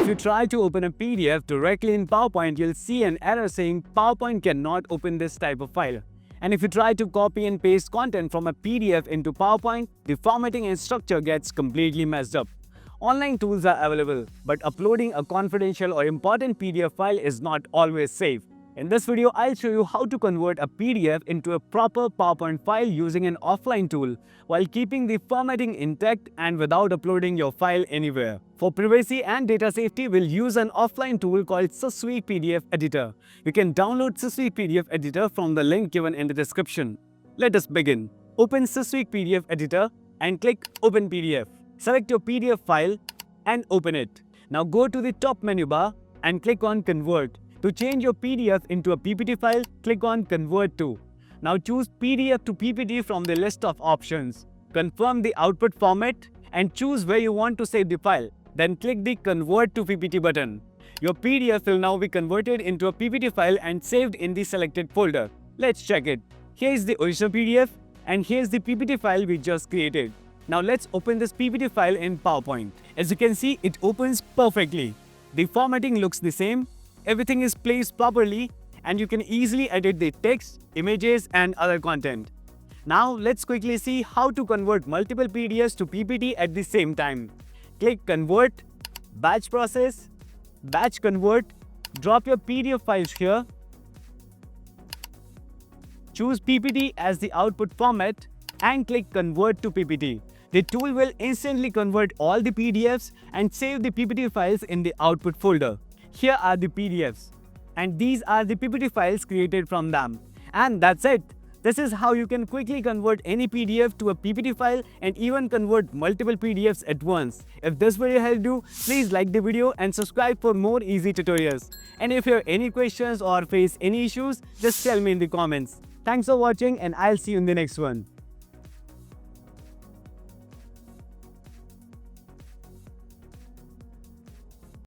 If you try to open a PDF directly in PowerPoint, you'll see an error saying PowerPoint cannot open this type of file. And if you try to copy and paste content from a PDF into PowerPoint, the formatting and structure gets completely messed up. Online tools are available, but uploading a confidential or important PDF file is not always safe. In this video, I'll show you how to convert a PDF into a proper PowerPoint file using an offline tool while keeping the formatting intact and without uploading your file anywhere. For privacy and data safety, we'll use an offline tool called SysSuite PDF Editor. You can download SysSuite PDF Editor from the link given in the description. Let us begin. Open SysSuite PDF Editor and click Open PDF. Select your PDF file and open it. Now go to the top menu bar and click on Convert. To change your PDF into a PPT file, click on Convert to. Now choose PDF to PPT from the list of options. Confirm the output format and choose where you want to save the file. Then click the Convert to PPT button. Your PDF will now be converted into a PPT file and saved in the selected folder. Let's check it. Here is the original PDF and here's the PPT file we just created. Now let's open this PPT file in PowerPoint. As you can see, it opens perfectly. The formatting looks the same. Everything is placed properly and you can easily edit the text, images and other content. Now let's quickly see how to convert multiple PDFs to PPT at the same time. Click Convert, Batch Process, Batch Convert, drop your PDF files here. Choose PPT as the output format and click Convert to PPT. The tool will instantly convert all the PDFs and save the PPT files in the output folder. Here are the PDFs and these are the PPT files created from them. And that's it. This is how you can quickly convert any PDF to a PPT file and even convert multiple PDFs at once. If this video helped you, please like the video and subscribe for more easy tutorials. And if you have any questions or face any issues, just tell me in the comments. Thanks for watching and I'll see you in the next one.